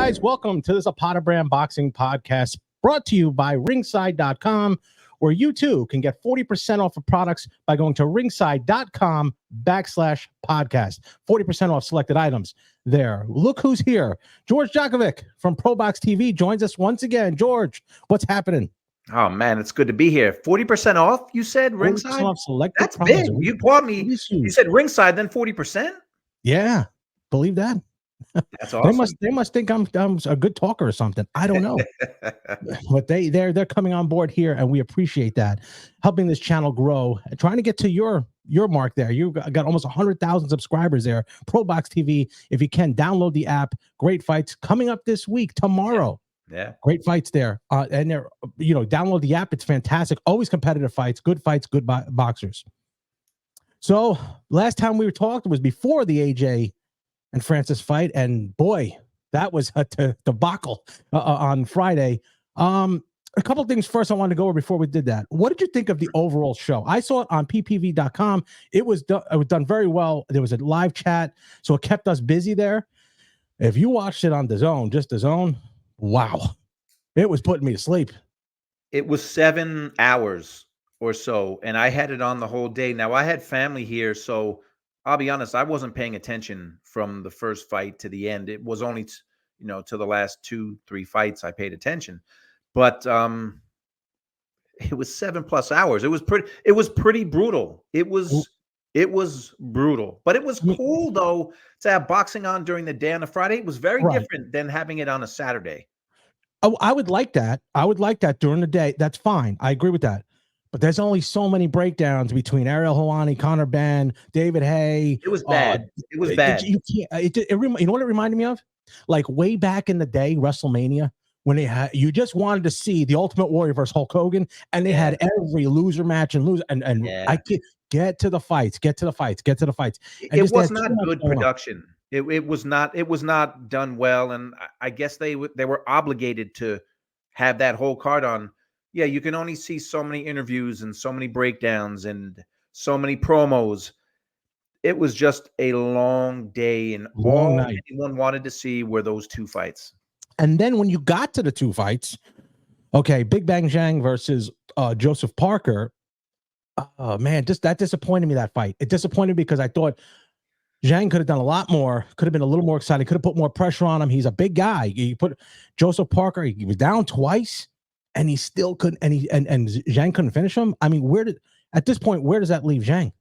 guys? Welcome to this Apata Brand Boxing Podcast brought to you by ringside.com, where you too can get 40% off of products by going to ringside.com/podcast. 40% off selected items there. Look who's here. George Jakovic from ProBox TV joins us once again. George, what's happening? Oh man, it's good to be here. 40% off, you said, ringside? Off selected That's big. You bought me. You said ringside, then 40%? Yeah, believe that. That's awesome. They must think I'm a good talker or something. I don't know. But they're coming on board here, and we appreciate that. Helping this channel grow, trying to get to your mark there. You got almost 100,000 subscribers there. ProBox TV, if you can, download the app. Great fights coming up this week, tomorrow. Yeah. Great fights there. And they're, download the app. It's fantastic. Always competitive fights, good boxers. So last time we talked was before the AJ and Francis fight, and boy, that was a debacle on Friday. A couple of things first I wanted to go over before we did that. What did you think of the overall show? I saw it on ppv.com. It was done very well. There was a live chat, so it kept us busy there. If you watched it on just the zone, wow, it was putting me to sleep. It was 7 hours or so, and I had it on the whole day. Now, I had family here, so I'll be honest, I wasn't paying attention from the first fight to the end. It was only, to the last 2-3 fights I paid attention. But it was 7+ hours. It was pretty brutal. It was brutal. But it was cool, though, to have boxing on during the day on a Friday. It was very different than having it on a Saturday. Oh, I would like that. I would like that during the day. That's fine. I agree with that. But there's only so many breakdowns between Ariel Helwani, Conor Benn, David Hay. It was bad. It was bad. You know what it reminded me of? Like way back in the day, WrestleMania, when you just wanted to see the Ultimate Warrior versus Hulk Hogan, and they had every loser match and I can't get to the fights. It was not good production. It was not done well, and I guess they were obligated to have that whole card on. Yeah, you can only see so many interviews and so many breakdowns and so many promos. It was just a long day, and all anyone wanted to see were those 2 fights. And then when you got to the 2 fights, okay, Big Bang Zhang versus Joseph Parker. Oh man, that disappointed me, that fight. It disappointed me because I thought Zhang could have done a lot more, could have been a little more exciting, could have put more pressure on him. He's a big guy. You put Joseph Parker, he was down twice. And he still couldn't, and Zhang couldn't finish him. I mean, at this point, where does that leave Zhang?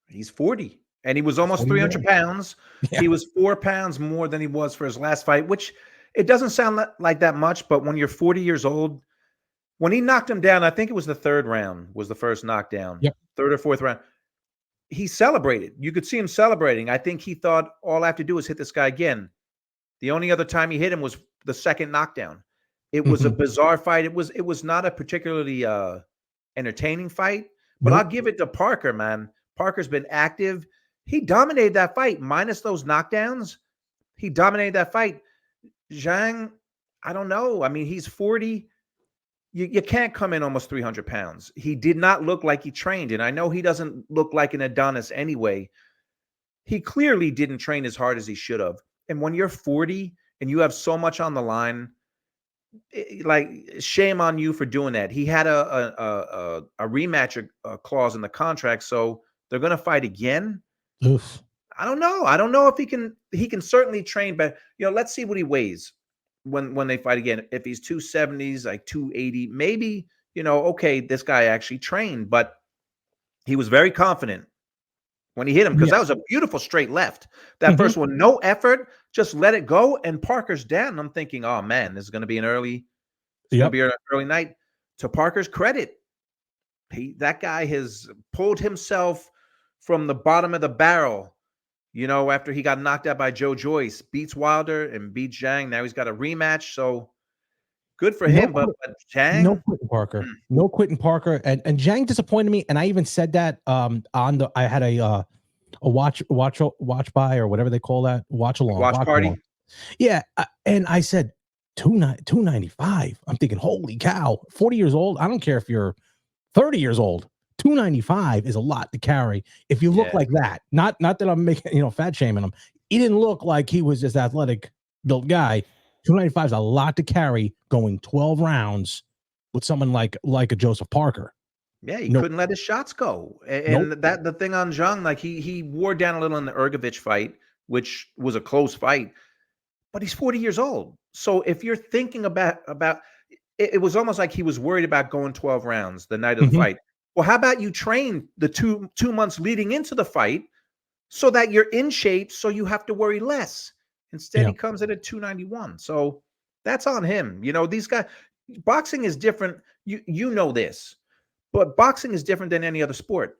He's 40, and he was almost 300 pounds. Yeah. He was 4 pounds more than he was for his last fight, which it doesn't sound like that much, but when you're 40 years old, when he knocked him down, I think it was the 3rd round, was the first knockdown, 3rd or 4th round. He celebrated. You could see him celebrating. I think he thought, all I have to do is hit this guy again. The only other time he hit him was the 2nd knockdown. It was a bizarre fight. It was not a particularly entertaining fight, but I'll give it to Parker, man. Parker's been active. He dominated that fight, minus those knockdowns. He dominated that fight. Zhang, I don't know. I mean, he's 40. You can't come in almost 300 pounds. He did not look like he trained, and I know he doesn't look like an Adonis anyway. He clearly didn't train as hard as he should have. And when you're 40 and you have so much on the line, like, shame on you for doing that. He had a rematch clause in the contract, so they're going to fight again. Oof. I don't know if he can certainly train, but let's see what he weighs when they fight again. If he's 270s, like 280, maybe, okay, this guy actually trained, but he was very confident when he hit him, because that was a beautiful straight left. That first one, no effort, just let it go, and Parker's down. And I'm thinking, oh man, this is going to be an early night. To Parker's credit, that guy has pulled himself from the bottom of the barrel. After he got knocked out by Joe Joyce, beats Wilder and beats Zhang. Now he's got a rematch, so good for him. But Zhang, no quitting Parker, and Zhang disappointed me. And I even said that I had a watch by, or whatever they call that, watch party. Yeah, and I said 295. I'm thinking, holy cow, 40 years old. I don't care if you're 30 years old. 295 is a lot to carry if you look like that. Not that I'm making fat shaming him. He didn't look like he was this athletic built guy. 295 is a lot to carry going 12 rounds with someone like a Joseph Parker. Yeah, he couldn't let his shots go. And that the thing on Zhang, like he wore down a little in the Ergovic fight, which was a close fight, but he's 40 years old. So if you're thinking about it was almost like he was worried about going 12 rounds the night of the fight. Well, how about you train the two months leading into the fight so that you're in shape so you have to worry less. Instead, he comes in at 291. So that's on him. You know, these guys, boxing is different. You know this, but boxing is different than any other sport.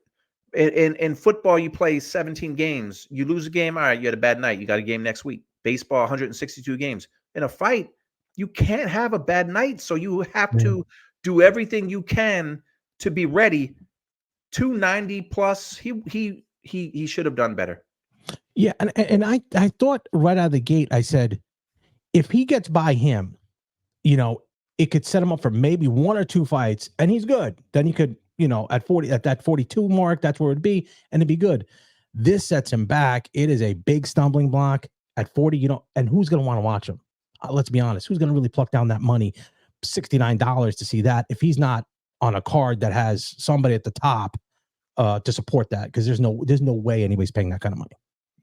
In football, you play 17 games. You lose a game, all right, you had a bad night. You got a game next week. Baseball, 162 games. In a fight, you can't have a bad night. So you have to do everything you can to be ready. 290 plus. He should have done better. Yeah, and I thought right out of the gate, I said, if he gets by him, you know, it could set him up for maybe 1 or 2 fights, and he's good. Then he could, you know, at that 42 mark, that's where it'd be, and it'd be good. This sets him back. It is a big stumbling block at 40. You know, and who's going to want to watch him? Let's be honest. Who's going to really pluck down that money, $69 to see that, if he's not on a card that has somebody at the top to support that? Because there's no way anybody's paying that kind of money.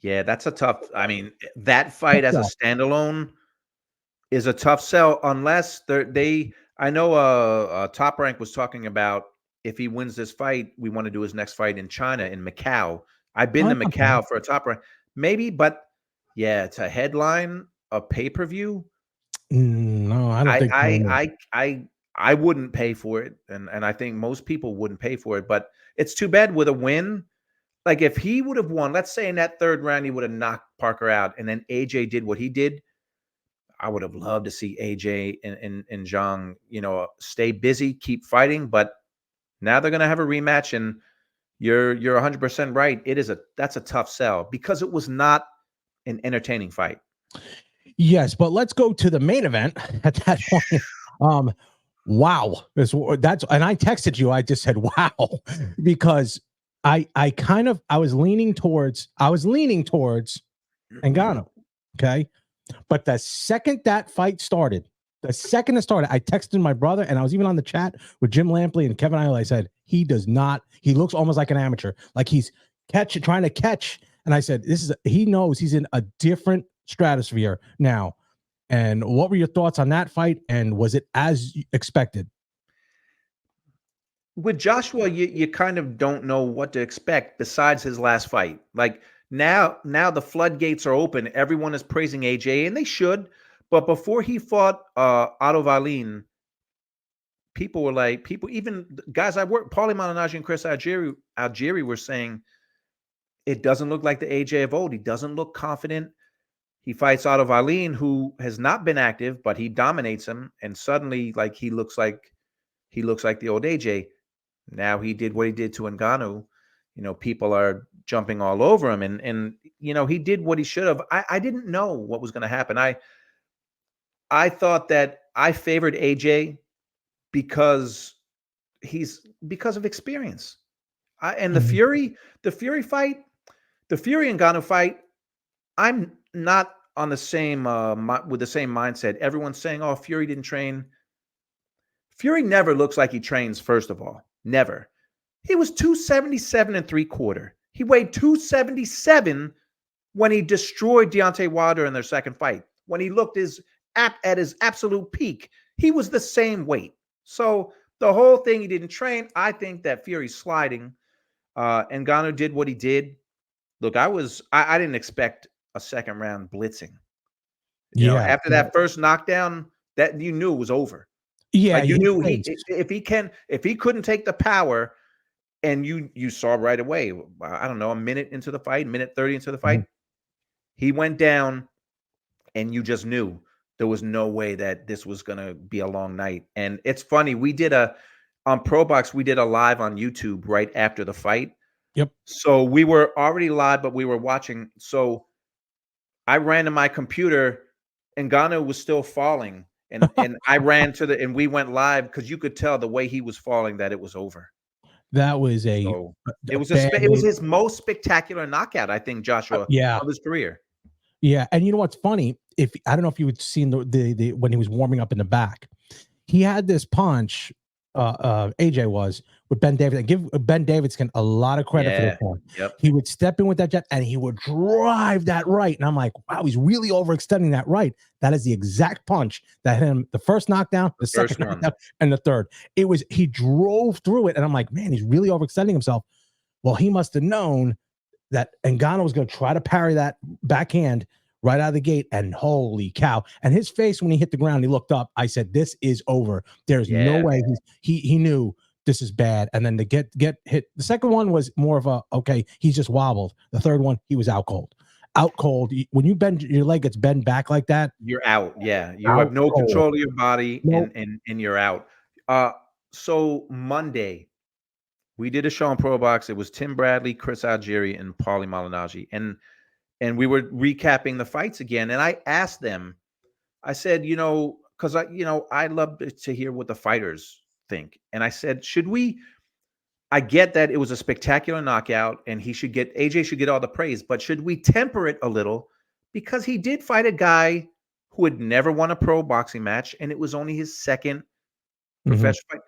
Yeah, that's a tough. I mean, that fight as a standalone is a tough sell unless I know Top Rank was talking about if he wins this fight, we want to do his next fight in China, in Macau. I've been to Macau for a Top Rank, maybe, but yeah, it's a headline, a pay-per-view. No, I don't think I wouldn't pay for it, and I think most people wouldn't pay for it. But it's too bad with a win. Like if he would have won, let's say in that third round, he would have knocked Parker out, and then AJ did what he did. I would have loved to see AJ and Zhang, you know, stay busy, keep fighting. But now they're going to have a rematch, and you're 100% right. That's a tough sell because it was not an entertaining fight. Yes, but let's go to the main event at that point. Wow, that's and I texted you. I just said wow because I was leaning towards Ngannou. Okay. But the second that fight started, I texted my brother, and I was even on the chat with Jim Lampley and Kevin Isle. I said, he looks almost like an amateur, like he's trying to catch. And I said, he knows he's in a different stratosphere now. And what were your thoughts on that fight? And was it as expected? With Joshua, you kind of don't know what to expect besides his last fight. Like now the floodgates are open. Everyone is praising AJ, and they should. But before he fought Otto Wallin, even guys I work, Paulie Malignaggi and Chris Algieri were saying it doesn't look like the AJ of old. He doesn't look confident. He fights Otto Wallin, who has not been active, but he dominates him, and suddenly, like he looks like the old AJ. Now he did what he did to Ngannou. You know, people are jumping all over him, and you know he did what he should have. I didn't know what was going to happen. I thought that I favored AJ because of experience. The Fury fight, the Fury and Ngannou fight, I'm not on the same with the same mindset. Everyone's saying, "Oh, Fury didn't train." Fury never looks like he trains. First of all, never. He was 277 3/4. He weighed 277 when he destroyed Deontay Wilder in their second fight. When he looked at his absolute peak, he was the same weight. So the whole thing, he didn't train. I think that Fury's sliding. Ngannou did what he did. Look, I didn't expect a second round blitzing. You know, after that first knockdown, that you knew it was over. Yeah, like you knew if he couldn't take the power, and you saw right away. I don't know, a minute into the fight, minute 30 into the fight, he went down, and you just knew there was no way that this was going to be a long night. And it's funny, on ProBox, we did a live on YouTube right after the fight. Yep. So we were already live, but we were watching. So I ran to my computer, and Ngannou was still falling. And I ran and we went live because you could tell the way he was falling that it was over. That was it was his most spectacular knockout, I think, Joshua, of his career. Yeah, and you know what's funny? If I don't know if you had seen the when he was warming up in the back, he had this punch. AJ was with Ben Davidson. Give Ben Davidson a lot of credit for this Yeah. one. Yep. He would step in with that jab and he would drive that right. And I'm like, wow, he's really overextending that right. That is the exact punch that hit him the first knockdown, the second First one. knockdown, and the third. He drove through it, and I'm like, man, he's really overextending himself. Well, he must have known that Ngannou was going to try to parry that backhand right out of the gate, and holy cow! And his face when he hit the ground, he looked up. I said, "This is over. There's no Yeah. way." He knew this is bad. And then to get hit, the second one was more of a okay. He's just wobbled. The third one, he was out cold. Out cold. When you bend your leg, gets bent back like that. You're out. Yeah. You Out have no cold. control of your body, Nope. and you're out. So Monday, we did a show on ProBox. It was Tim Bradley, Chris Algieri, and Paulie Malignaggi. And we were recapping the fights again. And I asked them, I said, because I love to hear what the fighters think. And I said, I get that it was a spectacular knockout and AJ should get all the praise, but should we temper it a little? Because he did fight a guy who had never won a pro boxing match, and it was only his second professional fight.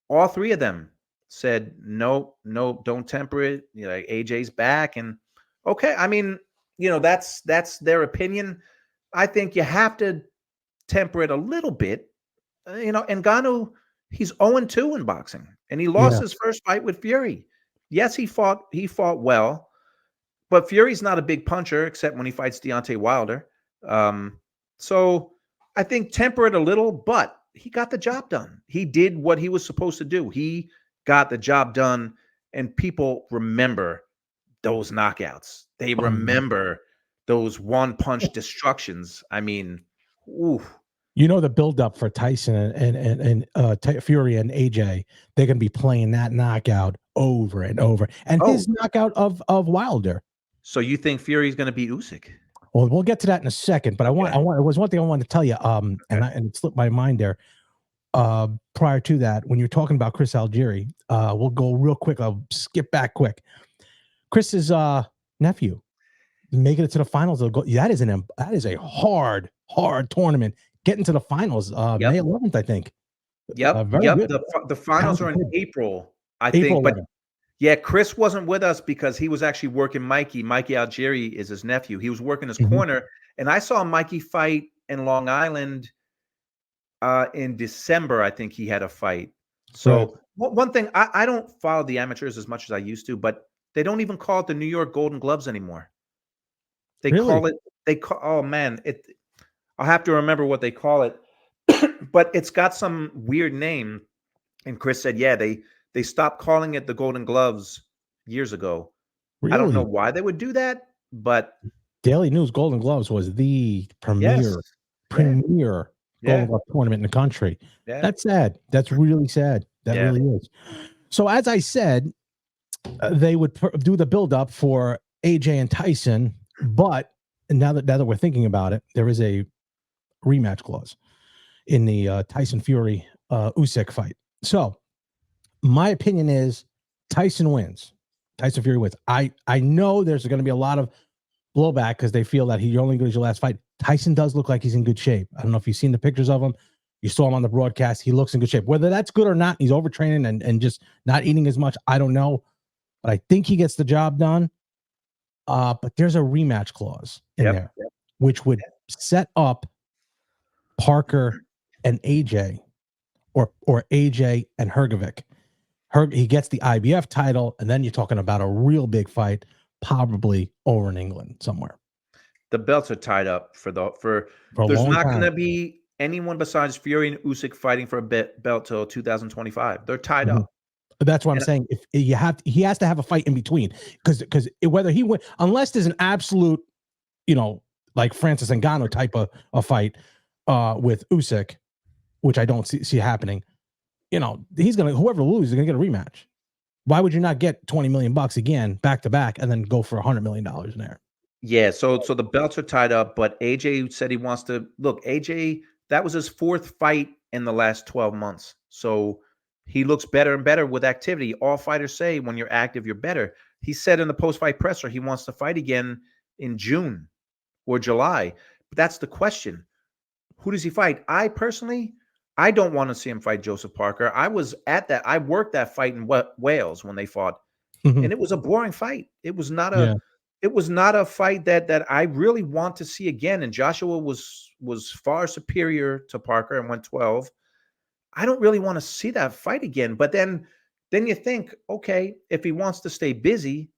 All three of them said, no, don't temper it. AJ's back. And okay, I mean, that's their opinion. I think you have to temper it a little bit. Ngannou, he's 0-2 in boxing, and he lost his first fight with Fury. Yes, he fought well, but Fury's not a big puncher except when he fights Deontay Wilder. So I think temper it a little, but he got the job done. He did what he was supposed to do. He got the job done, and people remember those knockouts. They remember those one-punch destructions. I mean, oof. The buildup for Tyson and Fury and AJ, they're going to be playing that knockout over and over. And his knockout of Wilder. So you think Fury's going to beat Usyk? Well, we'll get to that in a second. But it was one thing I wanted to tell you. And it slipped my mind there. Prior to that, when you're talking about Chris Algieri, we'll go real quick. I'll skip back quick. Chris's nephew making it to the finals. That is a hard tournament. Getting to the finals, May 11th, I think. Yep. Good. The finals are in April, I think. But yeah, Chris wasn't with us because he was actually working Mikey. Mikey Algieri is his nephew. He was working his corner, and I saw Mikey fight in Long Island in December. I think he had a fight. So one thing, I don't follow the amateurs as much as I used to, but they don't even call it the New York Golden Gloves anymore. They call it. Oh man, I'll have to remember what they call it, but it's got some weird name. And Chris said, yeah, they stopped calling it the Golden Gloves years ago. Really? I don't know why they would do that, but Daily News Golden Gloves was the premier Golden Glove tournament in the country. Yeah. That's sad. That's really sad. That really is. So as I said, they would do the build-up for AJ and Tyson, but now that we're thinking about it, there is a rematch clause in the Tyson Fury Usyk fight. So my opinion is Tyson wins. Tyson Fury wins. I know there's going to be a lot of blowback because they feel that you're only good as your last fight. Tyson does look like he's in good shape. I don't know if you've seen the pictures of him. You saw him on the broadcast. He looks in good shape. Whether that's good or not, he's overtraining and just not eating as much. I don't know. But I think he gets the job done. But there's a rematch clause in there, which would set up Parker and AJ, or AJ and Hrgovic. He gets the IBF title, and then you're talking about a real big fight, probably over in England somewhere. The belts are tied up for there's not going to be anyone besides Fury and Usyk fighting for a belt till 2025. They're tied up. That's what I'm saying. If he has to have a fight in between, because whether he win, unless there's an absolute, like Francis Ngannou type of a fight with Usyk, which I don't see happening. He's gonna, whoever loses is gonna get a rematch. Why would you not get $20 million again back to back and then go for $100 million in there? Yeah, so the belts are tied up, but AJ said he wants to look. AJ, that was his fourth fight in the last 12 months. So he looks better and better with activity. All fighters say when you're active, you're better. He said in the post-fight presser he wants to fight again in June. or July. But that's the question. Who does he fight? I personally, I don't want to see him fight Joseph Parker. I was at that. I worked that fight in Wales when they fought, Mhm. and it was a boring fight. It was not Yeah. a fight that I really want to see again. And Joshua was far superior to Parker and went 12. I don't really want to see that fight again. But then you think, okay, if he wants to stay busy,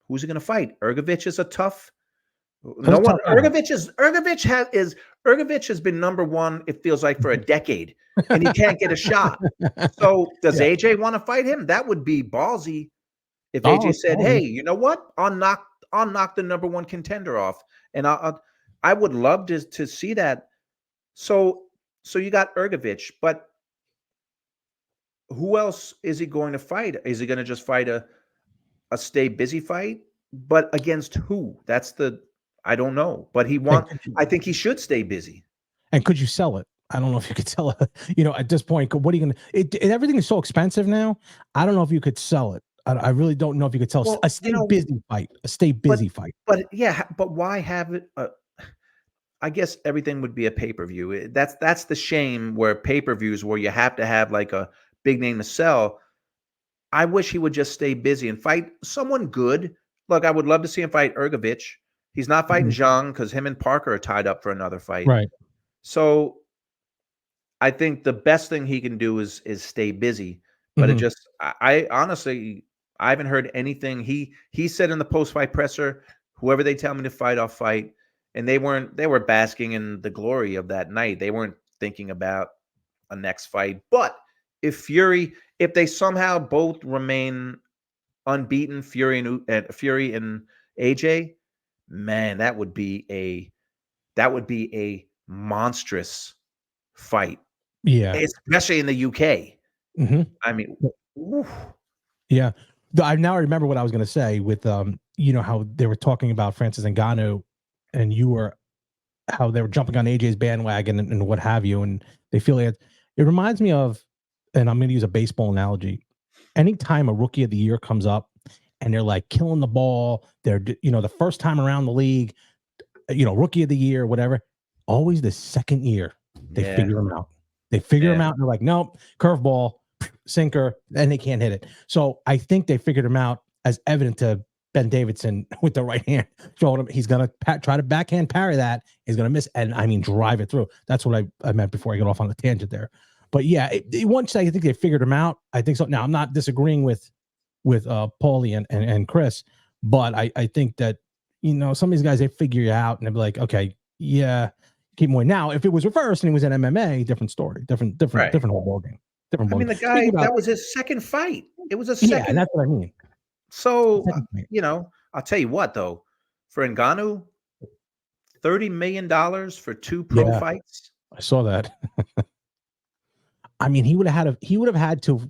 who's he going to fight? Ergovic is a tough. That's No a one. tough guy. Ergovic has been number one. It feels like for a decade, and he can't get a shot. So does Yeah. AJ want to fight him? That would be ballsy. If Oh, AJ it's said, "Hey, ballsy. you know what? I'll knock the number one contender off," and I would love to see that. So you got Ergovic, but who else is he going to fight? Is he going to just fight a stay busy fight? But against who? That's the I don't know. But And could you I think he should stay busy. sell it? I don't know if you could sell it. At this point, what are you gonna? Everything is so expensive now. I don't know if you could sell it. I really don't know if you could sell Well, a stay busy fight. A stay but busy fight. yeah, but why have it? I guess everything would be a pay-per-view. That's the shame where pay-per-views where you have to have like a big name to sell. I wish he would just stay busy and fight someone good. Look, I would love to see him fight Ergovic. He's not fighting Mhm. Zhang because him and Parker are tied up for another fight. Right. So I think the best thing he can do is stay busy. But it Mhm. just I honestly I haven't heard anything. He said in the post-fight presser, whoever they tell me to fight, I'll fight. And they were basking in the glory of that night. They weren't thinking about a next fight. But if they somehow both remain unbeaten, Fury and AJ, man, that would be a monstrous fight, Yeah. especially in the UK. Mhm. I mean, oof. Yeah. I now remember what I was going to say with how they were talking about Francis Ngannou, and how they were jumping on AJ's bandwagon and what have you, and they feel it reminds me of, and I'm going to use a baseball analogy. Anytime a rookie of the year comes up and they're like killing the ball, they're the first time around the league, rookie of the year, whatever. Always the second year they Yeah, figure them out. They figure them yeah, out and they're like, nope, curveball, sinker, and they can't hit it. So I think they figured him out, as evident to Ben Davidson with the right hand, showing him he's gonna try to backhand parry that. He's gonna miss, and I mean drive it through. That's what I meant before I get off on the tangent there. But yeah, once I think they figured him out, I think so. Now I'm not disagreeing with Paulie and Chris, but I think that some of these guys, they figure you out and they'll be like, okay, yeah, keep more. Now, if it was reversed and he was in MMA, different story, different right. whole ball game, different I ball mean, game. the Speaking guy about, that was his second fight. It was a yeah, and second. that's what I mean. So Second fight. I'll tell you what though, for Ngannou, $30 million for two pro Yeah, fights. I saw that. I mean, he would have had to have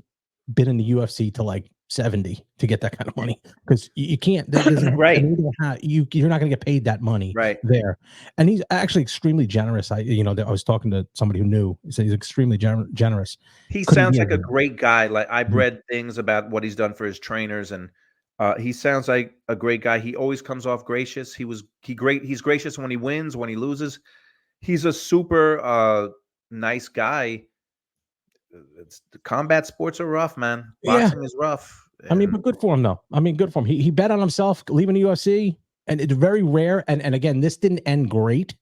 been in the UFC to like 70 to get that kind of money, because you can't. There's Right, you're not going to get paid that money right. there. And he's actually extremely generous. I was talking to somebody who knew. He said he's extremely generous. He Couldn't sounds be like a anything. great guy. Like I've Mhm. read things about what he's done for his trainers, and he sounds like a great guy. He always comes off gracious. He's gracious when he wins, when he loses. He's a super nice guy. It's the combat sports are rough, man. Yeah, Boxing is rough, I mean, and but good for him though. I mean, good for him. He bet on himself leaving the UFC, and it's very rare. And again, this didn't end great.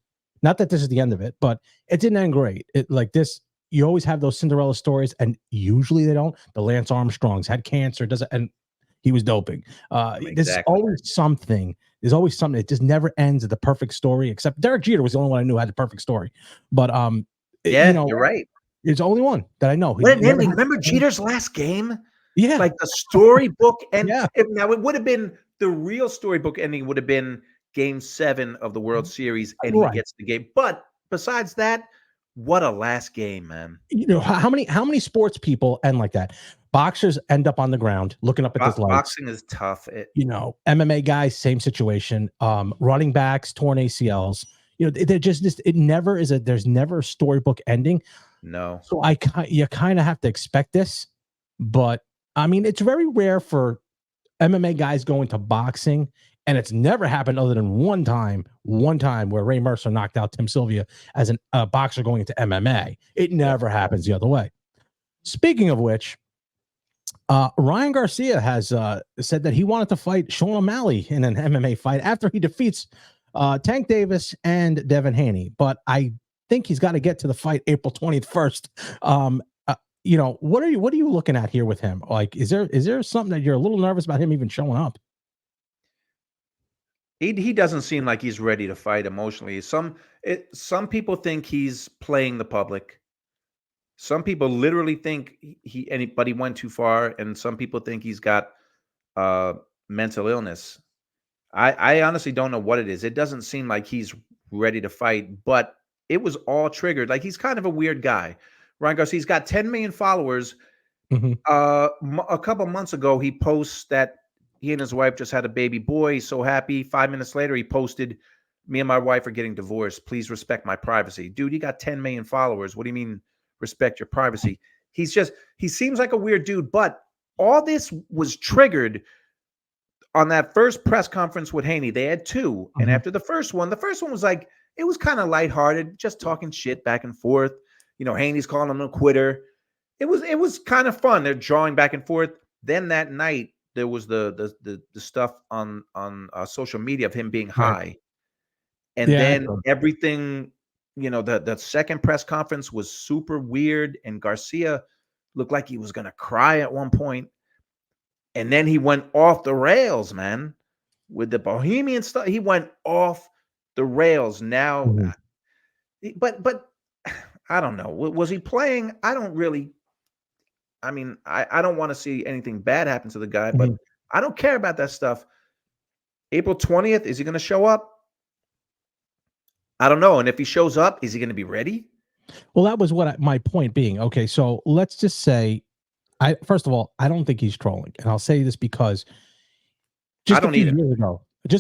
Not that this is the end of it, but it didn't end great. It like this. You always have those Cinderella stories, and usually they don't. The Lance Armstrongs had cancer, doesn't, and he was doping. There's exactly. always something. There's always something. It just never ends at the perfect story. Except Derek Jeter was the only one I knew had the perfect story. But Yeah, you're right. it's the only one that I know. He What an never ending! had. Remember Jeter's last game? Yeah, Like the storybook, and yeah, now it would have been the real storybook ending would have been Game 7 of the World Series, and he right. gets the game. But besides that, what a last game, man! How many sports people end like that? Boxers end up on the ground looking up at this lights. Boxing is tough. MMA guys, same situation. Running backs, torn ACLs. They're just it never is there's never a storybook ending. No, So you kind of have to expect this, but I mean, it's very rare for MMA guys go into boxing And it's never happened other than one time where Ray Mercer knocked out Tim Sylvia as a boxer going into MMA. It never happens the other way. Speaking of which, Ryan Garcia has said that he wanted to fight Sean O'Malley in an MMA fight after he defeats Tank Davis and Devin Haney. But I think he's got to get to the fight April 21st. What are you looking at here with him? Like, is there something that you're a little nervous about him even showing up? He doesn't seem like he's ready to fight emotionally. Some people think he's playing the public. Some people literally think he went too far, and some people think he's got mental illness. I honestly don't know what it is. It doesn't seem like he's ready to fight, but it was all triggered. Like, he's kind of a weird guy. Ryan Garcia, he's got 10 million followers. A couple months ago, he posts that he and his wife just had a baby boy. He's so happy. 5 minutes later, he posted, "Me and my wife are getting divorced. Please respect my privacy." Dude, you got 10 million followers. What do you mean respect your privacy? He seems like a weird dude, but all this was triggered on that first press conference with Haney. They had two. And after the first one was like, it was kind of lighthearted, just talking shit back and forth. Haney's calling him a quitter. It was kind of fun. They're drawing back and forth. Then that night, there was the stuff on social media of him being high. And then everything, the second press conference was super weird. And Garcia looked like he was going to cry at one point. And then he went off the rails, man, with the Bohemian stuff. He went off the rails now. But I don't know. Was he playing? I don't want to see anything bad happen to the guy, but I don't care about that stuff. April 20th, is he going to show up? I don't know. And if he shows up, is he going to be ready? Well, that was my point being. Okay, so let's just say, first of all, I don't think he's trolling. And I'll say this because just a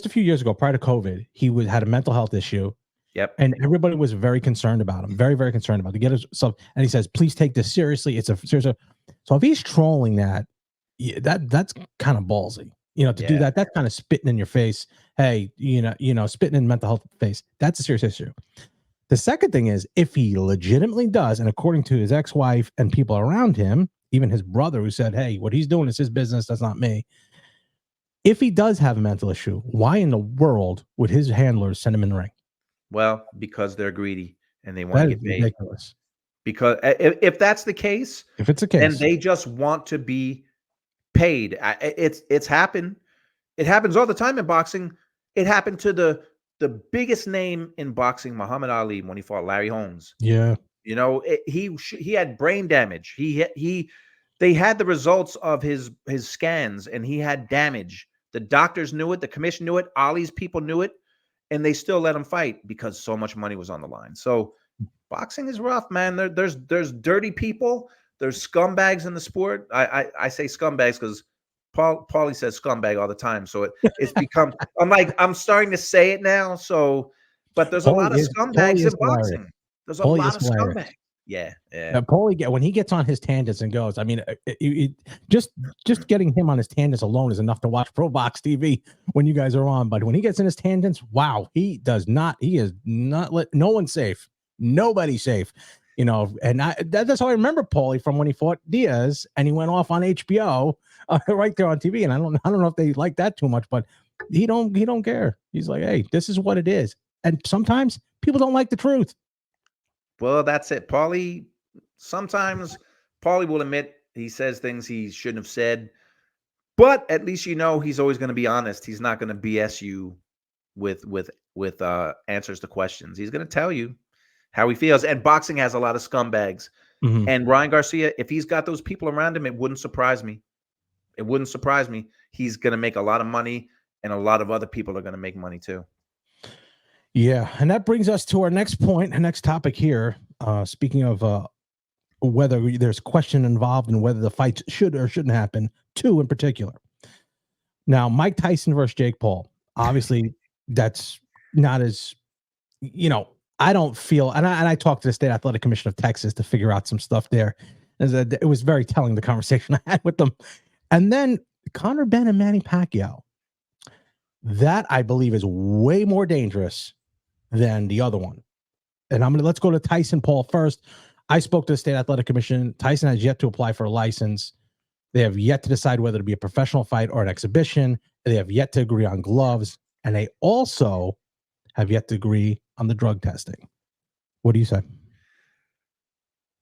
few years ago, prior to COVID, he had a mental health issue. Yep. And everybody was very concerned about him, very, very concerned about it. To get himself, and he says, "Please take this seriously. It's a serious." So if he's trolling that's kind of ballsy, to do that. That's kind of spitting in your face. Hey, spitting in mental health face. That's a serious issue. The second thing is, if he legitimately does, and according to his ex-wife and people around him, even his brother, who said, "Hey, what he's doing is his business. That's not me." If he does have a mental issue, why in the world would his handlers send him in the ring? Well, because they're greedy and they want to get paid. Ridiculous. Because if that's the case, then they just want to be paid. It's happened. It happens all the time in boxing. It happened to the biggest name in boxing, Muhammad Ali, when he fought Larry Holmes. Yeah, he had brain damage. They had the results of his scans, and he had damage. The doctors knew it. The commission knew it. Ali's people knew it. And they still let him fight because so much money was on the line. So boxing is rough, man. There's dirty people. There's scumbags in the sport. I say scumbags because Paulie says scumbag all the time. So it's become, I'm starting to say it now. So, but there's a lot of scumbags in boxing. There's a lot of scumbags. Yeah. Paulie, when he gets on his tangents and goes, just getting him on his tangents alone is enough to watch ProBox TV when you guys are on. But when he gets in his tangents, wow, he is not no one's safe. Nobody's safe. And that's how I remember Paulie from when he fought Diaz and he went off on HBO right there on TV. And I don't know if they like that too much, but he don't care. He's like, hey, this is what it is. And sometimes people don't like the truth. Well, that's it. Sometimes Paulie will admit he says things he shouldn't have said, but at least he's always going to be honest. He's not going to BS you with answers to questions. He's going to tell you how he feels. And boxing has a lot of scumbags. And Ryan Garcia, if he's got those people around him, it wouldn't surprise me. It wouldn't surprise me. He's going to make a lot of money, and a lot of other people are going to make money too. Yeah, and that brings us to our next point, our next topic here. Speaking of whether there's question involved and whether the fights should or shouldn't happen, two in particular. Now, Mike Tyson versus Jake Paul. Obviously, that's not as, I don't feel, and I talked to the State Athletic Commission of Texas to figure out some stuff there. It was very telling, the conversation I had with them. And then Conor Benn and Manny Pacquiao. That I believe is way more dangerous than the other one. And let's go to Tyson Paul first. I spoke to the State Athletic Commission. Tyson has yet to apply for a license. They have yet to decide whether to be a professional fight or an exhibition. They have yet to agree on gloves. And they also have yet to agree on the drug testing. What do you say?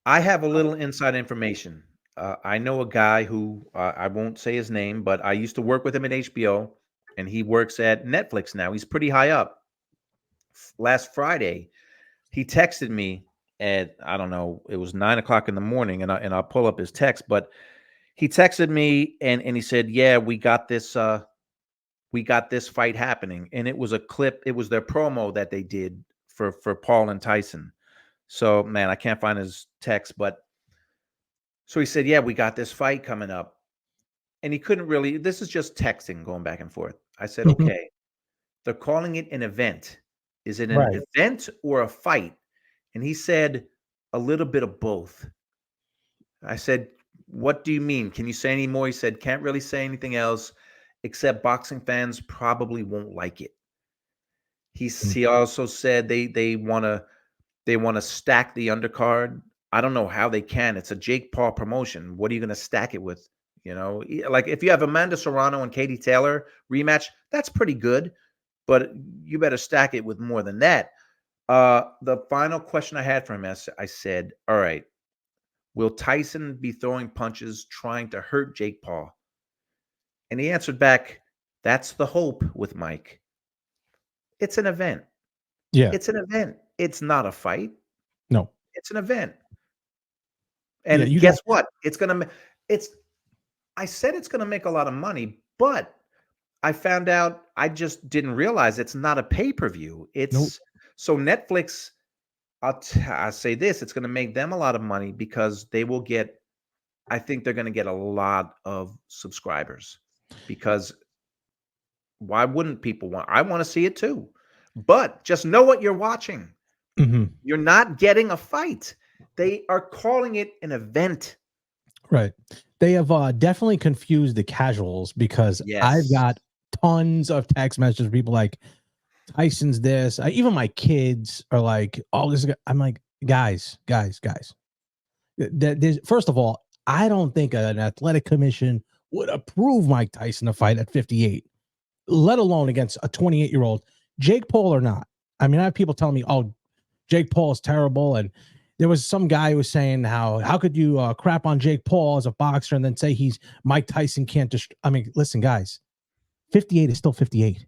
I have a little inside information. I know a guy who I won't say his name, but I used to work with him at HBO, and he works at Netflix now. He's pretty high up. Last Friday, he texted me at, I don't know, it was 9 o'clock in the morning, and I'll pull up his text, but he texted me and he said, "Yeah, we got this fight happening," and it was a clip. It was their promo that they did for Paul and Tyson. So, man, I can't find his text, but so he said, "Yeah, we got this fight coming up," and he couldn't really. This is just texting, going back and forth. I said, Mhm. "Okay, they're calling it an event. Is it an Right. event or a fight?" And he said, "A little bit of both." I said, "What do you mean? Can you say any more?" He said, "Can't really say anything else, except boxing fans probably won't like it." Mm. He also said they wanna stack the undercard. I don't know how they can. It's a Jake Paul promotion. What are you gonna stack it with? Like if you have Amanda Serrano and Katie Taylor rematch, that's pretty good, but you better stack it with more than that. The final question I had for him, I said, "All right, will Tyson be throwing punches trying to hurt Jake Paul?" And he answered back, "That's the hope with Mike. It's an event. Yeah. It's an event. It's not a fight. No. It's an event." Yeah. And You don't. guess what? It's I said it's gonna make a lot of money, but I found out I just didn't realize it's not a pay-per-view. Nope. It's so Netflix, I'll say this, it's gonna make them a lot of money because they will get I think they're gonna get a lot of subscribers because why wouldn't people want I wanna see it too. But just know what you're watching. Hmm. You're not getting a fight. They are calling it an event. Right. They have definitely confused the casuals because I've Yes. got tons of text messages. People like Tyson's this. Even my kids are like, "Oh, this is." I'm like, guys. First of all, I don't think an athletic commission would approve Mike Tyson to fight at 58, let alone against a 28-year-old. Jake Paul or not. I mean, I have people telling me, "Oh, Jake Paul is terrible," and there was some guy who was saying how could you crap on Jake Paul as a boxer and then say he's Mike Tyson can't just. I mean, listen, guys, 58 is still 58.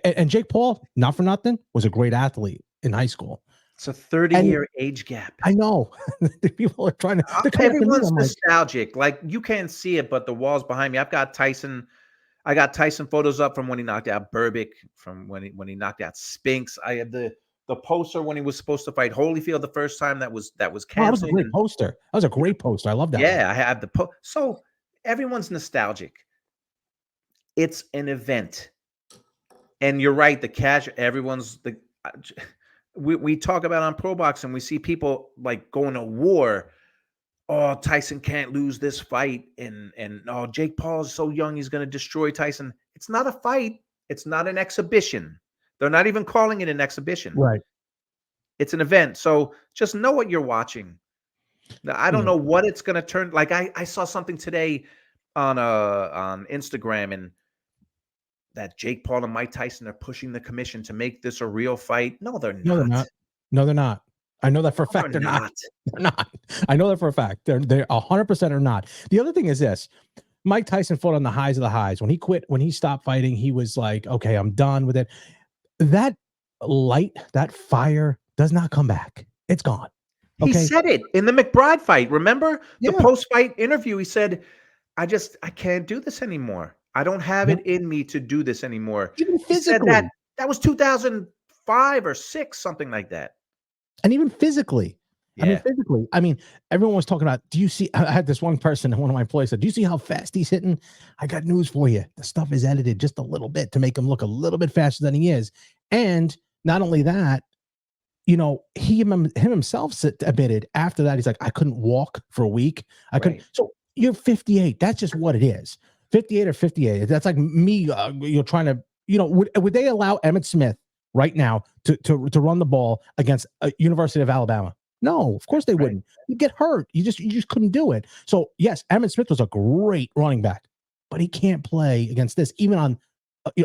And Jake Paul, not for nothing, was a great athlete in high school. It's a And 30-year age gap. I know the people are trying to. They're coming after me. Everyone's I'm like, nostalgic. Like, you can't see it, but the walls behind me. I got Tyson photos up from when he knocked out Burbick, from when he knocked out Spinks. I have the poster when he was supposed to fight Holyfield the first time that was oh, that was a canceled. great And poster. That was a great poster. I love that one. yeah, I have so everyone's nostalgic. It's an event. And you're right, the cash everyone's the we talk about on ProBox and we see people like going to war. Oh, Tyson can't lose this fight, and oh, Jake Paul is so young, he's going to destroy Tyson. It's not a fight. It's not an exhibition. They're not even calling it an exhibition. Right. It's an event. So just know what you're watching. Now, I don't Yeah. know what it's going to turn. Like I saw something today on Instagram, and that Jake Paul and Mike Tyson are pushing the commission to make this a real fight. No, they're No, they're not. not. No, they're not. I know that for a No, fact. they're They're not. not. They're not. I know that for a fact. They're 100% are not. The other thing is this: Mike Tyson fought on the highs of the highs. When he quit, when he stopped fighting, he was like, "Okay, I'm done with it." That light, that fire, does not come back. It's gone. He Okay. said it in the McBride fight. Remember the Yeah. post-fight interview? He said, I can't do this anymore. I don't have Yeah. it in me to do this anymore." Even He said that physically, that was 2005 or 6, something like that. and even physically. I mean, Yeah. physically. I mean, everyone was talking about. Do you see? I had this one person, one of my employees said, "Do you see how fast he's hitting?" I got news for you. The stuff is edited just a little bit to make him look a little bit faster than he is. And not only that, himself admitted after that, he's like, "I couldn't walk for a week. I couldn't." Right. So you're 58. That's just what it is. 58 or 58. That's like me, trying to, would they allow Emmitt Smith right now to run the ball against University of Alabama? No, of course they wouldn't. You get hurt. You just couldn't do it. So yes, Emmitt Smith was a great running back, but he can't play against this, even on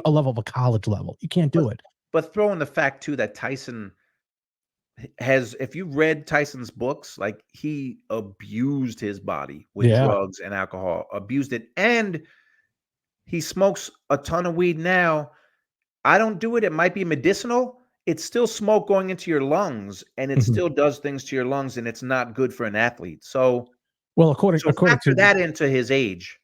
a level of a college level. You can't do it. But throw in the fact too that Tyson has, if you read Tyson's books, like he abused his body with drugs and alcohol, abused it, and he smokes a ton of weed now. I don't do it. It might be medicinal. It's still smoke going into your lungs, and it still does things to your lungs, and it's not good for an athlete. So, according factor to that into his age.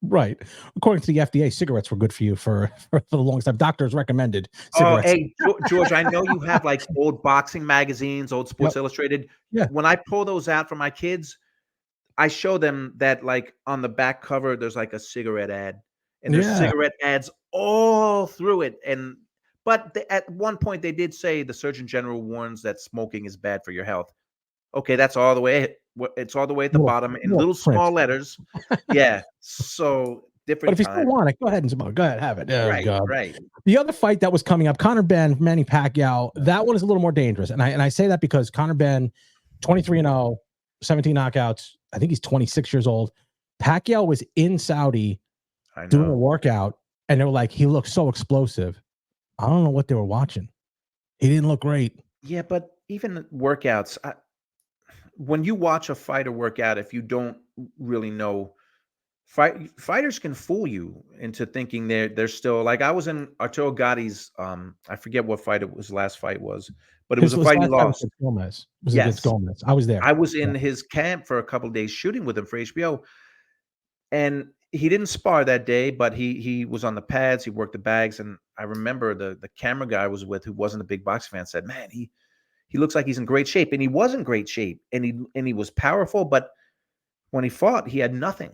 Right. According to the FDA, cigarettes were good for you for the longest time. Doctors recommended cigarettes. Oh, hey, George, I know you have like old boxing magazines, old Sports Illustrated. Yeah. When I pull those out for my kids, I show them that like on the back cover, there's like a cigarette ad, and there's cigarette ads all through it. But at one point they did say the Surgeon General warns that smoking is bad for your health. Okay, that's all the way. It's all the way at the bottom in little small letters. Yeah. So different. But if you still want it, go ahead and smoke. Go ahead, have it. Oh, right, God. right. The other fight that was coming up, Conor Benn, Manny Pacquiao, that one is a little more dangerous. And I say that because Conor Benn, 23-0, 17 knockouts. I think he's 26 years old. Pacquiao was in Saudi doing a workout, and they were like, he looks so explosive. I don't know what they were watching. He didn't look great. Yeah, but even workouts, when you watch a fighter work out, if you don't really know, fighters can fool you into thinking they're still like. I was in Arturo Gotti's, I forget what fight his last fight was, but it was a fight he lost. Gomez. It was against Gomez. I was there. I was in his camp for a couple of days shooting with him for HBO, and he didn't spar that day, but he was on the pads. He worked the bags, and I remember the camera guy I was with, who wasn't a big boxing fan, said, "Man, he looks like he's in great shape," and he was in great shape, and he was powerful, but when he fought, he had nothing.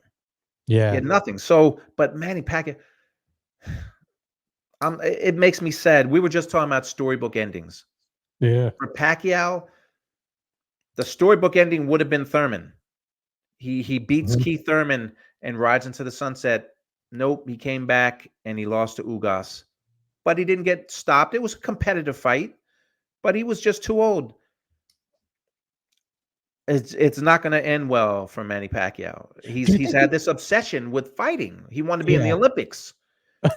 Yeah, he had nothing. So, but Manny Pacquiao, it makes me sad. We were just talking about storybook endings. Yeah, for Pacquiao, the storybook ending would have been Thurman. He beats Keith Thurman and rides into the sunset. Nope, he came back and he lost to Ugas, but he didn't get stopped. It was a competitive fight, but he was just too old. It's not going to end well for Manny Pacquiao. He's had this obsession with fighting. He wanted to be in the Olympics,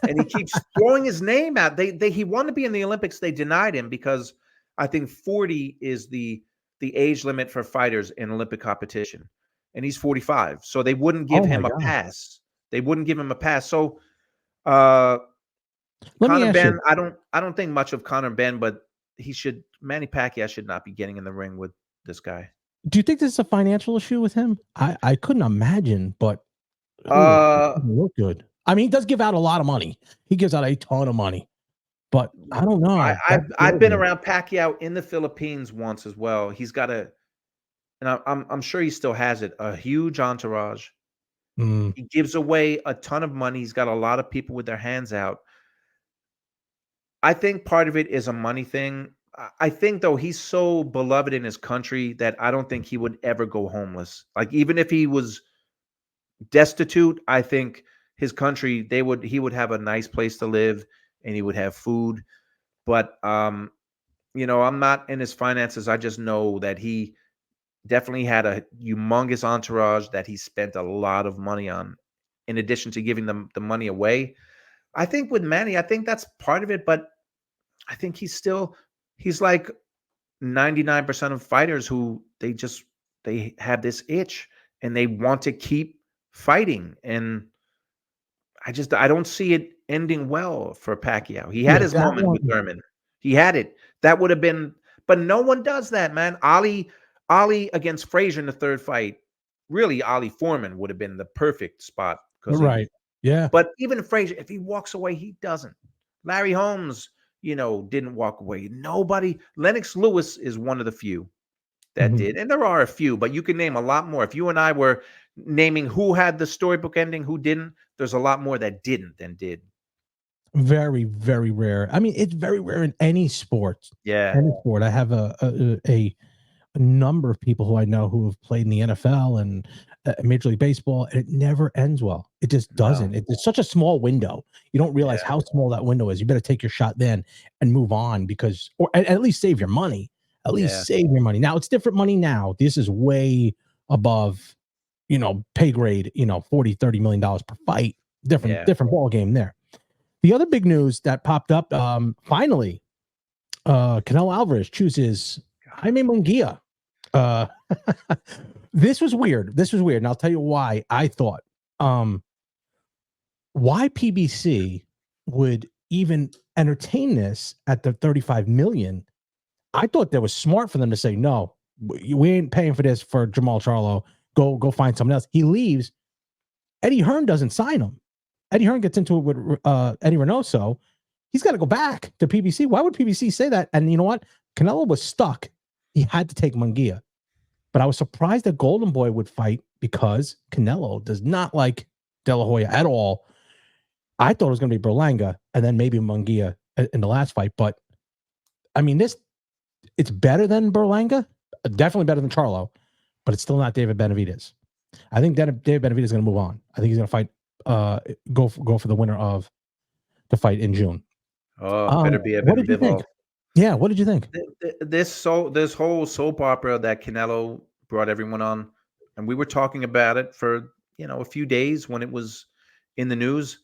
and he keeps throwing his name out. He wanted to be in the Olympics. They denied him because I think 40 is the age limit for fighters in Olympic competition, and he's 45, so they wouldn't give him a pass. They wouldn't give him a pass. So, Conor Benn, I don't think much of Conor Benn, but Manny Pacquiao should not be getting in the ring with this guy. Do you think this is a financial issue with him? I couldn't imagine, but it doesn't look good. I mean, he does give out a lot of money. He gives out a ton of money, but I don't know. I've been around Pacquiao in the Philippines once as well. He's got and I'm sure he still has it, a huge entourage. He gives away a ton of money. He's got a lot of people with their hands out. I think part of it is a money thing. I think, though, he's so beloved in his country that I don't think he would ever go homeless. Like, even if he was destitute, I think his country, he would have a nice place to live and he would have food. But, I'm not in his finances. I just know that he definitely had a humongous entourage that he spent a lot of money on, in addition to giving them the money away. I think with Manny, I think that's part of it, but I think he's like 99% of fighters who they have this itch and they want to keep fighting. And I don't see it ending well for Pacquiao. He had his moment with Thurman. He had it. That would have been, but no one does that, man. Ali against Frazier in the third fight. Really, Ali Foreman would have been the perfect spot. Right. Yeah. But even Frazier, if he walks away, he doesn't. Larry Holmes, didn't walk away. Nobody. Lennox Lewis is one of the few that did. And there are a few, but you can name a lot more. If you and I were naming who had the storybook ending, who didn't, there's a lot more that didn't than did. Very, very rare. I mean, it's very rare in any sport. Yeah. Any sport. I have a a number of people who I know who have played in the NFL and Major League Baseball, and it never ends well. It just doesn't. No. It's such a small window. You don't realize Yeah. how small that window is. You better take your shot then and move on because, or at least save your money. At least Yeah. save your money. Now it's different money now. This is way above, pay grade, 40, $30 million per fight. Different ball game there. The other big news that popped up, finally, Canelo Alvarez chooses Jaime Munguia. This was weird. And I'll tell you why I thought. Why PBC would even entertain this at the 35 million. I thought that was smart for them to say, no, we ain't paying for this for Jamal Charlo. Go find someone else. He leaves. Eddie Hearn doesn't sign him. Eddie Hearn gets into it with Eddie Reynoso. He's got to go back to PBC. Why would PBC say that? And you know what? Canelo was stuck. He had to take Munguia. But I was surprised that Golden Boy would fight because Canelo does not like De La Hoya at all. I thought it was going to be Berlanga and then maybe Munguia in the last fight. But, I mean, it's better than Berlanga. Definitely better than Charlo. But it's still not David Benavidez. I think that David Benavidez is going to move on. I think he's going to fight, go for the winner of the fight in June. Oh, better be what did you think? Yeah, what did you think? This whole soap opera that Canelo brought everyone on, and we were talking about it for a few days when it was in the news.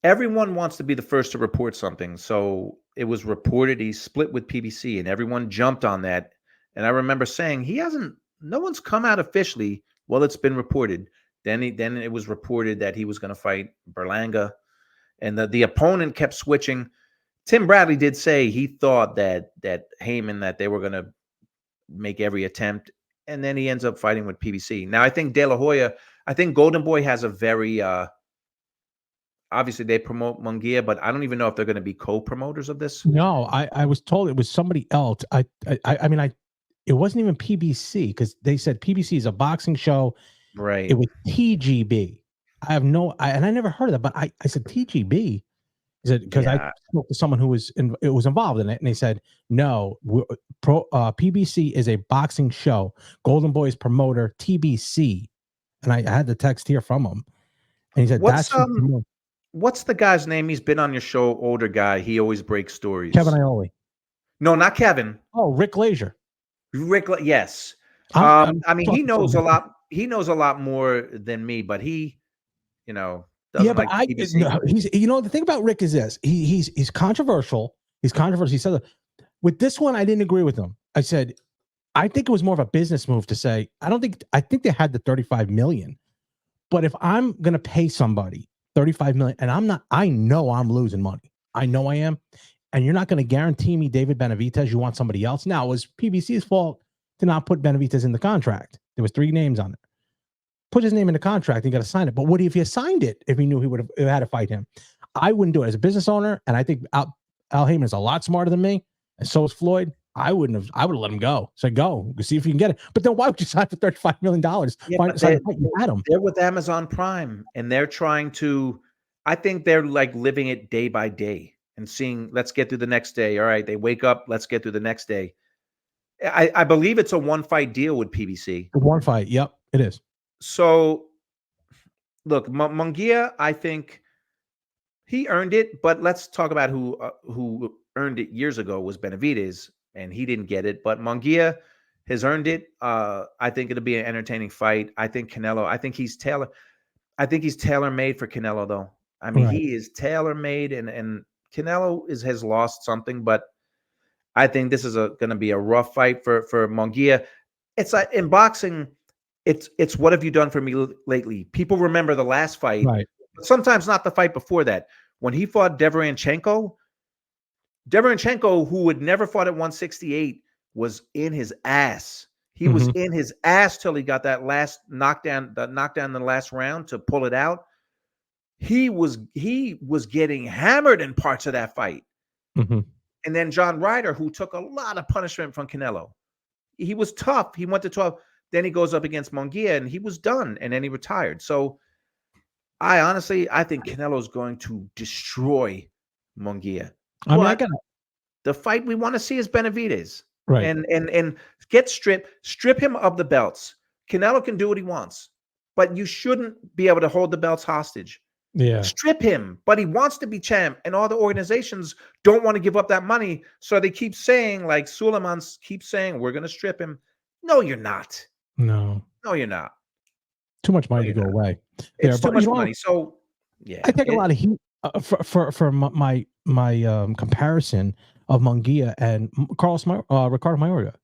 Everyone wants to be the first to report something, so it was reported he split with PBC, and everyone jumped on that. And I remember saying no one's come out officially. Well, it's been reported. Then it was reported that he was going to fight Berlanga, and the opponent kept switching. Tim Bradley did say he thought that Heyman, that they were going to make every attempt, and then he ends up fighting with PBC. Now, I think De La Hoya, I think Golden Boy has a very obviously they promote Munguia, but I don't even know if they're going to be co-promoters of this. No, I was told it was somebody else. I mean, it wasn't even PBC because they said PBC is a boxing show. Right. It was TGB. I have and I never heard of that, but I said TGB. Is it because I spoke to someone who was involved in it, and they said no. PBC is a boxing show. Golden Boy's promoter TBC, and I had the text here from him, and he said what's the guy's name? He's been on your show. Older guy. He always breaks stories. Kevin Iole. No, not Kevin. Oh, Rick Glazier. Yes. I mean, he knows a lot. He knows a lot more than me, but he, doesn't like PBC. He's the thing about Rick is this. He's controversial. He's controversial. He said that. With this one, I didn't agree with him. I said, I think it was more of a business move to say, I think they had the 35 million. But if I'm going to pay somebody 35 million and I know I'm losing money. I know I am. And you're not going to guarantee me David Benavidez. You want somebody else. Now, it was PBC's fault to not put Benavidez in the contract. There was 3 names on it. Put his name in the contract and got to sign it. But what if he signed it if he knew he would have had to fight him? I wouldn't do it as a business owner. And I think Al Heyman is a lot smarter than me. And so is Floyd. I would have let him go. So go see if you can get it. But then why would you sign for $35 million? They're with Amazon Prime, and they're trying to. I think they're like living it day by day and seeing. Let's get through the next day. All right, they wake up. Let's get through the next day. I believe it's a 1-fight deal with PBC. 1 fight. Yep, it is. So, look, Munguia, I think he earned it. But let's talk about who earned it years ago was Benavidez. And he didn't get it, but Munguia has earned it. I think it'll be an entertaining fight. I think Canelo. I think he's tailor-made for Canelo, though. I mean, He is tailor-made, and Canelo has lost something, but I think this is going to be a rough fight for Munguia. It's like in boxing. It's what have you done for me lately? People remember the last fight, but sometimes not the fight before that when he fought Deverenchenko. Deverenchenko, who had never fought at 168, was in his ass. He was in his ass till he got that last knockdown, in the last round to pull it out. He was getting hammered in parts of that fight. And then John Ryder, who took a lot of punishment from Canelo. He was tough. He went to 12. Then he goes up against Munguia, and he was done, and then he retired. So I think Canelo's going to destroy Munguia. The fight we want to see is Benavidez. Right. and strip him of the belts. Canelo can do what he wants, but you shouldn't be able to hold the belts hostage. Yeah. Strip him, but he wants to be champ, and all the organizations don't want to give up that money, so they keep saying, like Suleiman keeps saying, we're going to strip him. No, you're not. No. No, you're not. Too much No, money to you're go not. away there. It's too But you much know what? money. So, yeah, I take a lot of heat for my comparison of Munguia and Ricardo Mayorga,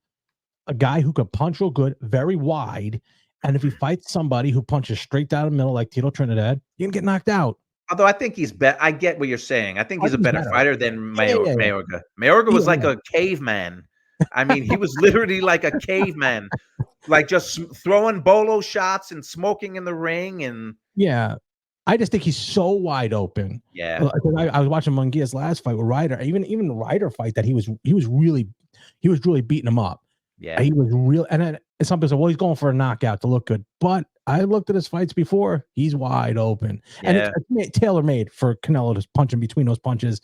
a guy who could punch real good, very wide, and if he fights somebody who punches straight down the middle like Tito Trinidad, you can get knocked out. although I think he's better. I get what you're saying. I think I he's a think he's better better. fighter than Yeah. Mayorga. Mayorga Yeah, was like yeah. a caveman. I mean, he was literally like a caveman, like just throwing bolo shots and smoking in the ring. And Yeah. I just think he's so wide open. yeah, I was watching Munguia's last fight with Ryder, even the Ryder fight that he was really beating him up. yeah, He was real, and then some people say, "Well, he's going for a knockout to look good." But I looked at his fights before; he's wide open, and yeah. it's tailor made for Canelo to punch in between those punches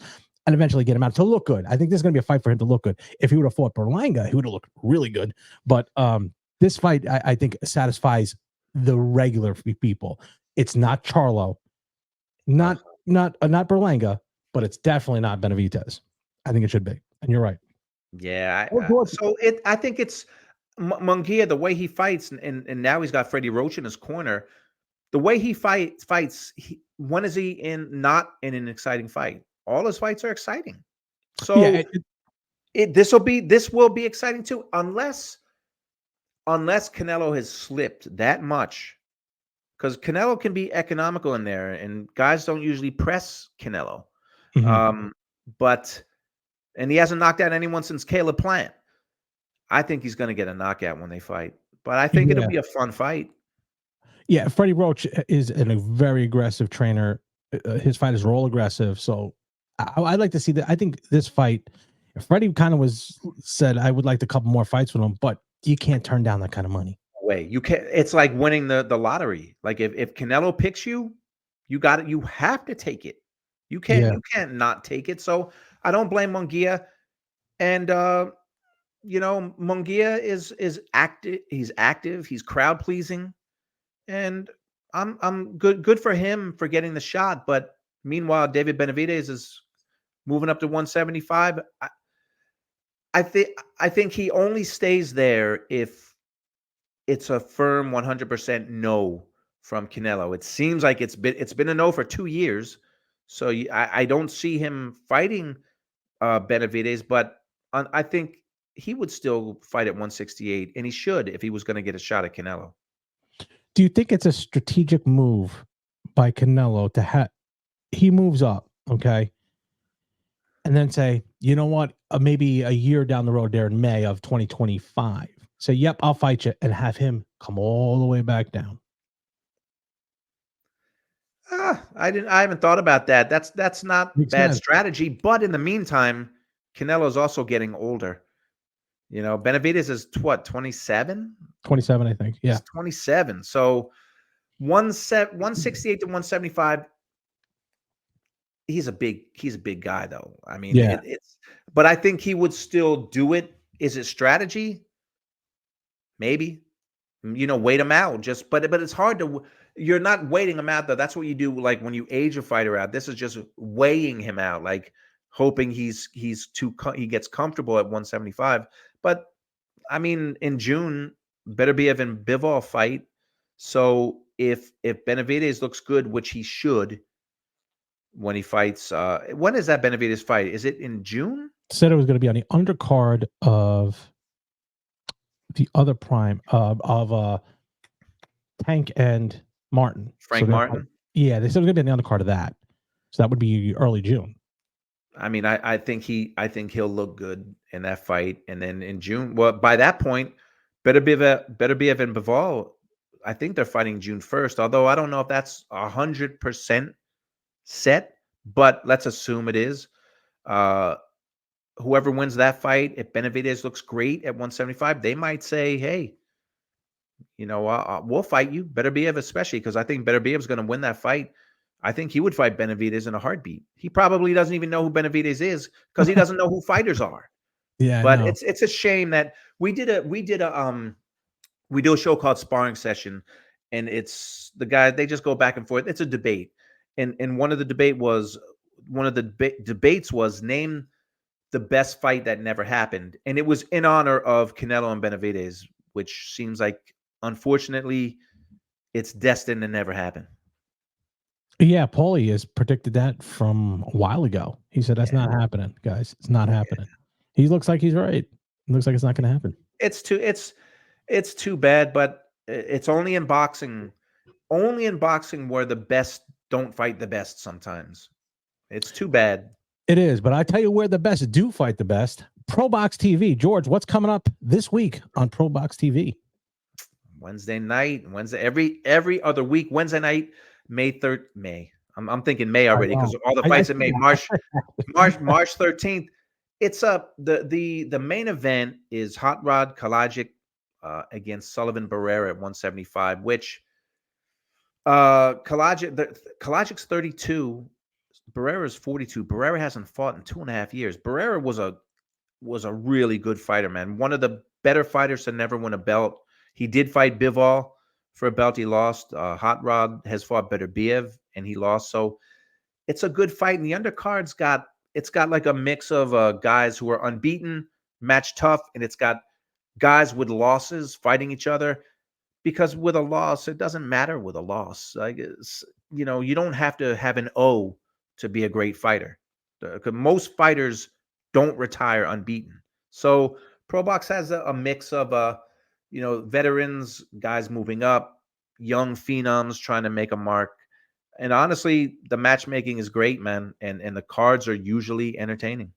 and eventually get him out to look good. I think this is going to be a fight for him to look good. If he would have fought Berlanga, he would have looked really good. But this fight, I think, satisfies the regular people. It's not Charlo, not Berlanga, but it's definitely not Benavidez. I think it should be, and you're right. Yeah, Or I think it's Munguia, the way he fights, and now he's got Freddie Roach in his corner. The way he fights. When is he not in an exciting fight? All his fights are exciting. Yeah, So this will be exciting too, unless Canelo has slipped that much, because Canelo can be economical in there, and guys don't usually press Canelo. mhm. But and he hasn't knocked out anyone since Caleb Plant. I think he's going to get a knockout when they fight, but I think it'll Yeah. be a fun fight. Yeah, Freddie Roach is a very aggressive trainer. His fighters are all aggressive, so I'd like to see that. I think this fight, Freddie kind of said I would like a couple more fights with him, but you can't turn down that kind of money. Way you can't. It's like winning the lottery. Like if Canelo picks you, you got it. You have to take it. Yeah, You can't not take it. So I don't blame Munguia. And Munguia is active. He's active. He's crowd pleasing, and I'm good for him for getting the shot. But meanwhile, David Benavidez is moving up to 175. I think he only stays there if it's a firm 100% no from Canelo. It seems like it's been a no for 2 years, so I don't see him fighting Benavidez, but I think he would still fight at 168, and he should if he was going to get a shot at Canelo. do you think it's a strategic move by Canelo to have he moves up, okay, and then say, you know what, maybe a year down the road there in May of 2025, say, yep, I'll fight you, and have him come all the way back down. I haven't thought about that. That's not Makes bad sense. strategy, but in the meantime, Canelo's also getting older. Benavidez is what, 27? 27, I think. Yeah. He's 27. So 168 to 175. He's a big guy though. I mean, Yeah. but I think he would still do it. Is it strategy? Maybe. Wait him out. But it's hard to. You're not waiting him out though. That's what you do. Like when you age a fighter out. This is just weighing him out. Like hoping he gets comfortable at 175. But I mean, in June, Beterbiev and Bivol fight. So if Benavidez looks good, which he should, when he fights, when is that Benavidez fight? Is it in June? Said it was going to be on the undercard of the other prime of Tank and Martin. Frank Martin? Yeah, they said it was going to be on the undercard of that. So that would be early June. I mean, I think he'll look good in that fight, and then in June. Well, by that point, Beterbiev and Bivol, I think they're fighting June 1st. Although I don't know if that's 100% set, but let's assume it is. Whoever wins that fight, if Benavidez looks great at 175, they might say, "Hey, we'll fight you, Beterbiev, especially because I think Beterbiev's going to win that fight." I think he would fight Benavidez in a heartbeat. He probably doesn't even know who Benavidez is because he doesn't know who fighters are. Yeah, But no. it's a shame that we do a show called Sparring Session, and it's the guy, they just go back and forth. It's a debate. And one of the debates was name the best fight that never happened. And it was in honor of Canelo and Benavidez, which seems like, unfortunately, it's destined to never happen. Yeah, Paulie has predicted that from a while ago. He said that's Yeah. not happening, guys. It's not happening. He looks like he's right. It looks like it's not going to happen. It's too bad, but it's only in boxing. Only in boxing where the best don't fight the best sometimes. It's too bad. It is, but I tell you where the best do fight the best. ProBox TV. George, what's coming up this week on ProBox TV? Wednesday night, every other week, Wednesday night, May 3rd, May. I'm thinking May already because all the fights in May, March 13th. It's the main event is Hot Rod Kalajic against Sullivan Barrera at 175, which Kalajic's 32, Barrera's 42. Barrera hasn't fought in 2.5 years. Barrera was a really good fighter, man. One of the better fighters to never win a belt. He did fight Bivol for a belt. He lost. Hot Rod has fought Beterbiev and he lost. So it's a good fight. And the undercard's got like a mix of guys who are unbeaten, match tough, and it's got guys with losses fighting each other. Because with a loss, it doesn't matter with a loss. Like you don't have to have an O to be a great fighter. Most fighters don't retire unbeaten. So ProBox has a mix of veterans, guys moving up, young phenoms trying to make a mark. And honestly, the matchmaking is great, man. And the cards are usually entertaining.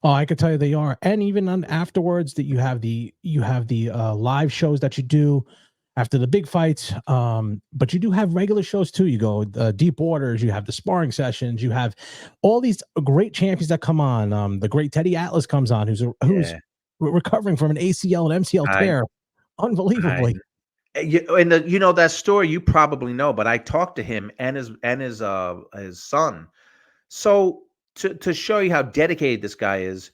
Oh, I could tell you they are. And even on afterwards that you have the live shows that you do after the big fights. But you do have regular shows too. You go Deep Waters, you have the sparring sessions, you have all these great champions that come on. The great Teddy Atlas comes on, who's recovering from an ACL and MCL tear, unbelievably. And that story you probably know, but I talked to him and his son. So to show you how dedicated this guy is,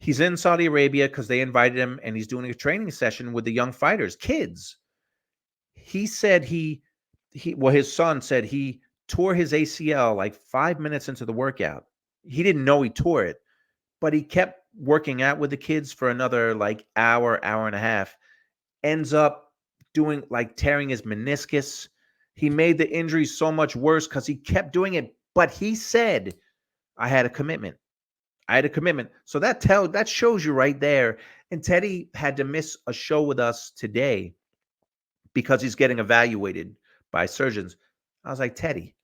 he's in Saudi Arabia because they invited him, and he's doing a training session with the young fighters, kids. He said his son said he tore his ACL like 5 minutes into the workout. He didn't know he tore it, but he kept working out with the kids for another like hour and a half. Ends up doing like tearing his meniscus. He made the injury so much worse because he kept doing it. But he said, I had a commitment. So that shows you right there. And Teddy had to miss a show with us today because he's getting evaluated by surgeons. I was like, Teddy,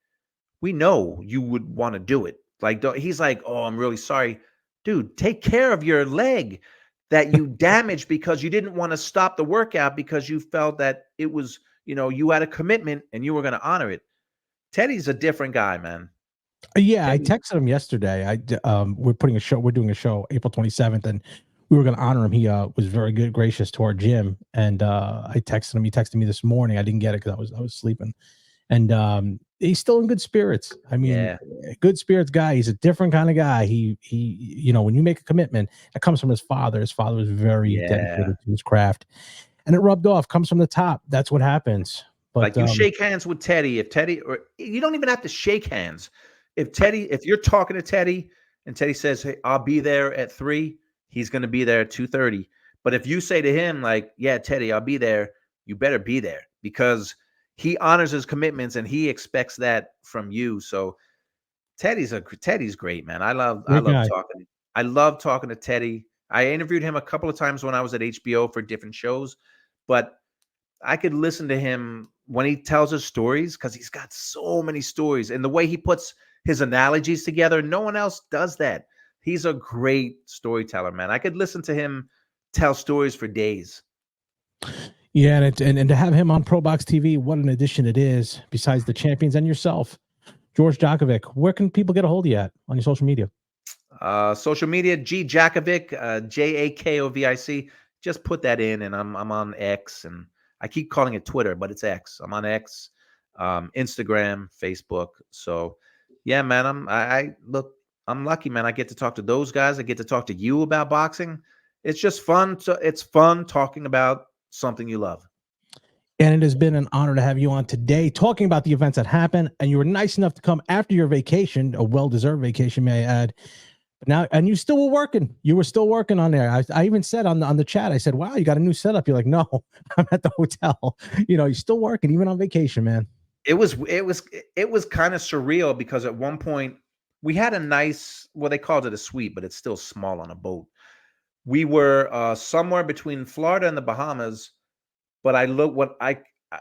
we know you would want to do it. He's like, oh, I'm really sorry. Dude, take care of your leg that you damaged because you didn't want to stop the workout because you felt that it was, you had a commitment and you were going to honor it. Teddy's a different guy, man. Yeah, I texted him yesterday. We're doing a show April 27th, and we were going to honor him. He was very gracious to our gym, and I texted him. He texted me this morning. I didn't get it because I was sleeping, and he's still in good spirits. I mean, good spirits guy. He's a different kind of guy. He when you make a commitment, it comes from his father. His father was very dedicated to his craft, and it rubbed off. Comes from the top. That's what happens. But like you shake hands with Teddy. Or you don't even have to shake hands. If you're talking to Teddy and Teddy says, hey, I'll be there at 3, he's going to be there at 2:30. But if you say to him like, yeah, Teddy, I'll be there, you better be there because he honors his commitments and he expects that from you. So Teddy's great, man. I love talking to Teddy. I interviewed him a couple of times when I was at HBO for different shows, but I could listen to him when he tells his stories because he's got so many stories, and the way he puts his analogies together, no one else does that. He's a great storyteller, man. I could listen to him tell stories for days. Yeah, and to have him on ProBox TV, what an addition it is, besides the champions and yourself. George Jakovic, where can people get a hold of you at on your social media? Social media, G Jakovic, Jakovic. Just put that in, and I'm on X, and I keep calling it Twitter, but it's X. I'm on X, Instagram, Facebook. So, yeah, man. I look. I'm lucky, man. I get to talk to those guys. I get to talk to you about boxing. It's just fun. It's fun talking about something you love. And it has been an honor to have you on today, talking about the events that happened. And you were nice enough to come after your vacation, a well-deserved vacation, may I add. But now, and you still were working. You were still working on there. I even said on the chat, I said, "Wow, you got a new setup." You're like, "No, I'm at the hotel." You're still working, even on vacation, man. It was kind of surreal because at one point we had a nice, well, they called it a suite, but it's still small on a boat. We were somewhere between Florida and the Bahamas. But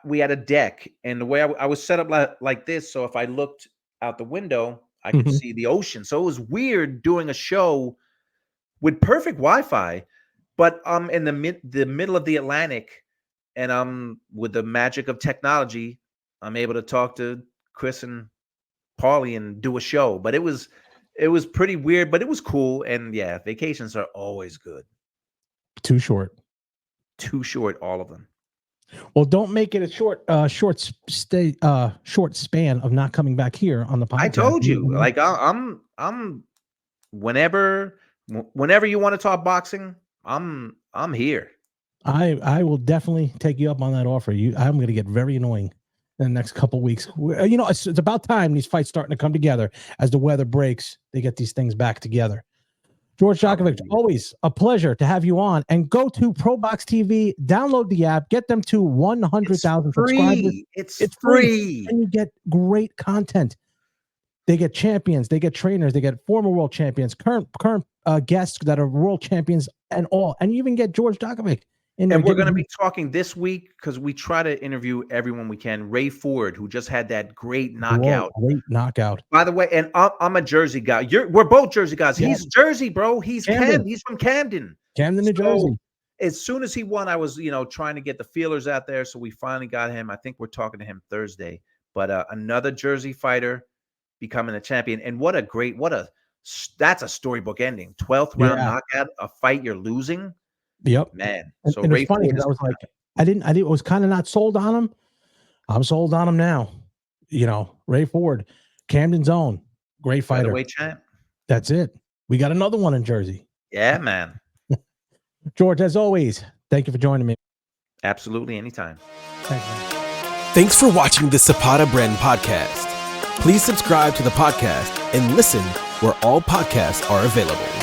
we had a deck, and the way I was set up like this, so if I looked out the window, I could see the ocean. So it was weird doing a show with perfect Wi-Fi, but I'm in the middle of the Atlantic, and with the magic of technology, I'm able to talk to Chris and Paulie and do a show. But it was pretty weird, but it was cool. And yeah, vacations are always good. Too short, all of them. Well, don't make it a short span of not coming back here on the podcast. I told you, like I'm whenever you want to talk boxing, I'm here. I will definitely take you up on that offer. I'm going to get very annoying in the next couple of weeks. It's about time these fights starting to come together. As the weather breaks, they get these things back together. George Jakovic, always a pleasure to have you on. And go to ProBox TV, download the app, get them to 100,000 subscribers. It's free. And you get great content. They get champions, they get trainers, they get former world champions, current guests that are world champions, and all. And you even get George Jakovic. And we're going to be talking this week because we try to interview everyone we can. Ray Ford, who just had that great knockout. Great knockout. By the way, and I'm a Jersey guy. We're both Jersey guys. Yeah. He's Jersey, bro. He's Camden. He's from Camden. New Jersey. As soon as he won, I was, trying to get the feelers out there. So we finally got him. I think we're talking to him Thursday. But another Jersey fighter becoming a champion. And that's a storybook ending. 12th round knockout, a fight you're losing. Yep, man. So and it's funny because I was like, I was kind of not sold on him. I'm sold on him now. Ray Ford, Camden's own, great fighter. Featherweight champ. That's it. We got another one in Jersey. Yeah, man. George, as always, thank you for joining me. Absolutely, anytime. Thanks for watching the Zapata Brand podcast. Please subscribe to the podcast and listen where all podcasts are available.